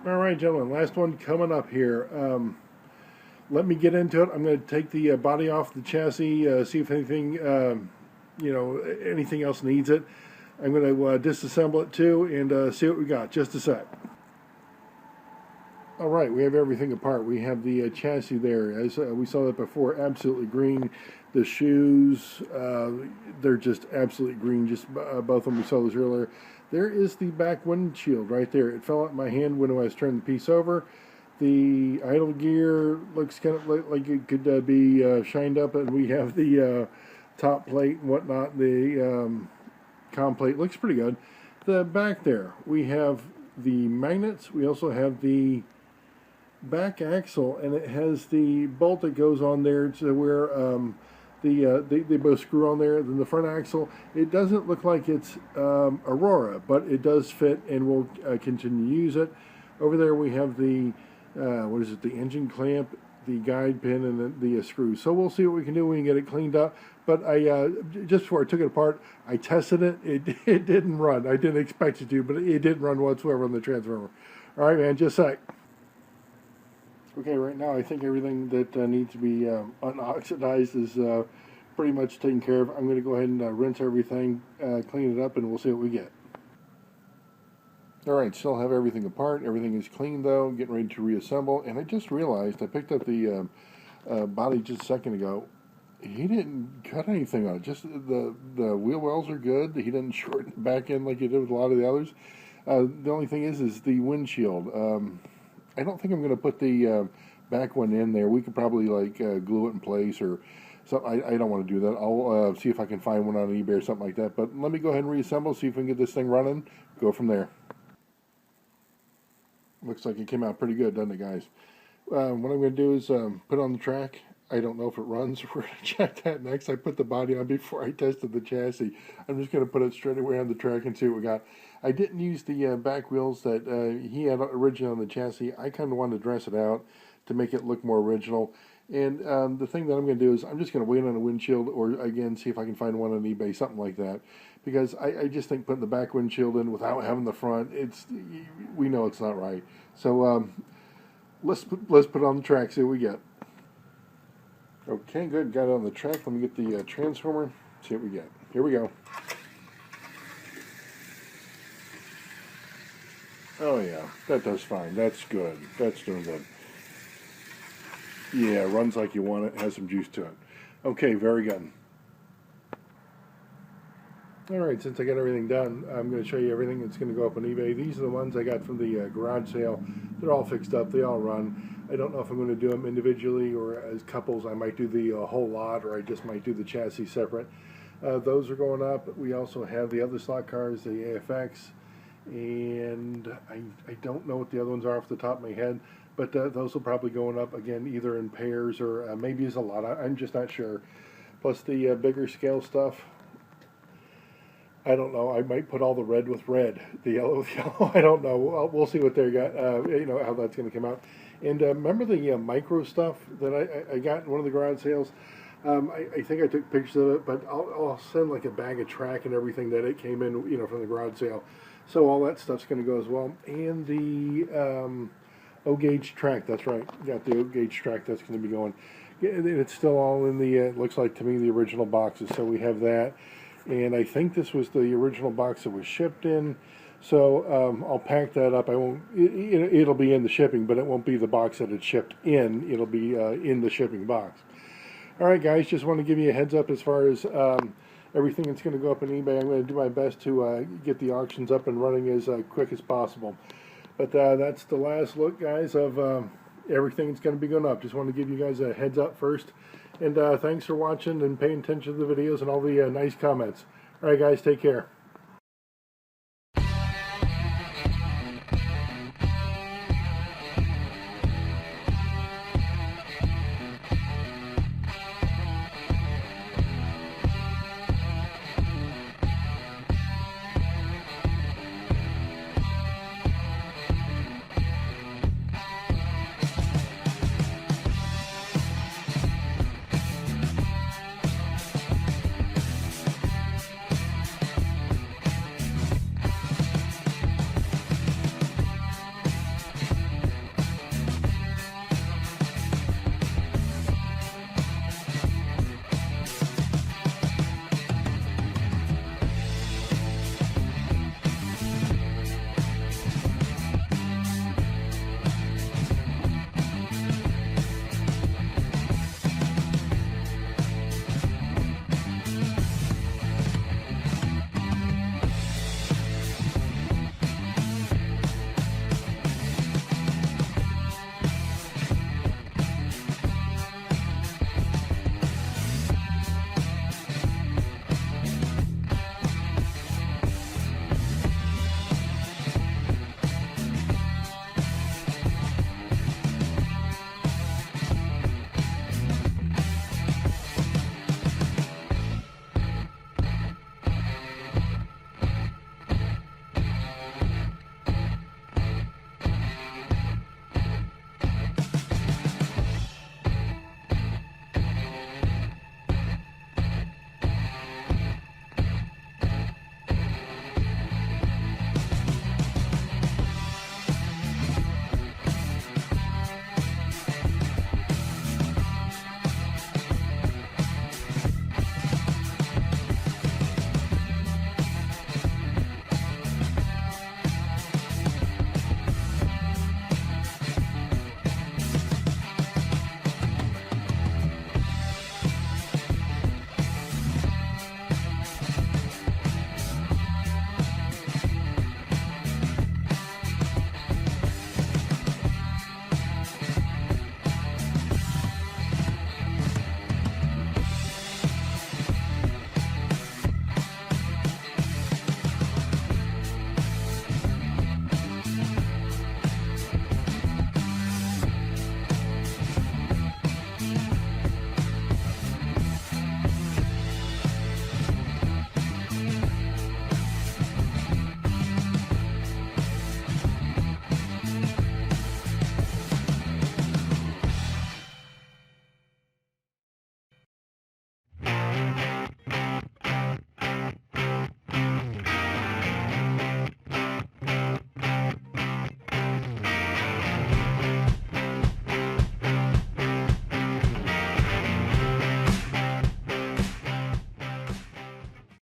All right, gentlemen, last one coming up here. Let me get into it. I'm going to take the body off the chassis, see if anything, anything else needs it. I'm going to disassemble it too and see what we got. Just a sec. All right, we have everything apart. We have the chassis there. As we saw that before, absolutely green. The shoes, they're just absolutely green. Just both of them, we saw those earlier. There is the back windshield right there. It fell out of my hand when I was turning the piece over. The idle gear looks kind of like it could be shined up, and we have the top plate and whatnot. The com plate looks pretty good. The back there, we have the magnets. We also have the back axle, and it has the bolt that goes on there to where they both screw on there. Then the front axle, it doesn't look like it's Aurora, but it does fit, and we'll continue to use it. Over there we have the the engine clamp, the guide pin, and the screws. So we'll see what we can do when we get it cleaned up. But I just before I took it apart, I tested it. It didn't run. I didn't expect it to, but it didn't run whatsoever on the transformer. All right, man, just a sec. Okay, right now I think everything that needs to be unoxidized is pretty much taken care of. I'm going to go ahead and rinse everything, clean it up, and we'll see what we get. Alright, still have everything apart. Everything is clean though, getting ready to reassemble. And I just realized, I picked up the body just a second ago. He didn't cut anything on it. Just the wheel wells are good. He didn't shorten it back in like he did with a lot of the others. The only thing is the windshield. I don't think I'm going to put the back one in there. We could probably like glue it in place or something. I don't want to do that. I'll see if I can find one on eBay or something like that. But let me go ahead and reassemble, see if we can get this thing running. Go from there. Looks like it came out pretty good, doesn't it, guys? What I'm going to do is put it on the track. I don't know if it runs. We're going to check that next. I put the body on before I tested the chassis. I'm just going to put it straight away on the track and see what we got. I didn't use the back wheels that he had originally on the chassis. I kind of wanted to dress it out to make it look more original. And the thing that I'm going to do is I'm just going to wait on a windshield, or again, see if I can find one on eBay, something like that. Because I just think putting the back windshield in without having the front, we know it's not right. So let's put it on the track, see what we get. Okay, good. Got it on the track. Let me get the transformer, see what we get. Here we go. Oh yeah, that does fine. That's good. That's doing good. Yeah, runs like you want it. Has some juice to it. Okay, very good. Alright, since I got everything done, I'm going to show you everything that's going to go up on eBay. These are the ones I got from the garage sale. They're all fixed up. They all run. I don't know if I'm going to do them individually or as couples. I might do the whole lot, or I just might do the chassis separate. Those are going up. We also have the other slot cars, the AFX, and I don't know what the other ones are off the top of my head, but those will probably going up again either in pairs or maybe as a lot. I'm just not sure. Plus the bigger scale stuff. I don't know. I might put all the red with red, the yellow with yellow. I don't know. We'll see what they got. How that's going to come out. And remember the micro stuff that I got in one of the garage sales. I think I took pictures of it, but I'll send like a bag of track and everything that it came in, from the garage sale. So all that stuff's going to go as well. And the O-gauge track. That's right. Got the O-gauge track that's going to be going. It's still all in the. Looks like to me the original boxes. So we have that. And I think this was the original box that was shipped in, so I'll pack that up. I won't. It'll be in the shipping, but it won't be the box that it's shipped in. It'll be in the shipping box. All right, guys. Just want to give you a heads up as far as everything that's going to go up on eBay. I'm going to do my best to get the auctions up and running as quick as possible. But that's the last look, guys, of everything that's going to be going up. Just want to give you guys a heads up first. And thanks for watching and paying attention to the videos and all the nice comments. All right, guys, take care.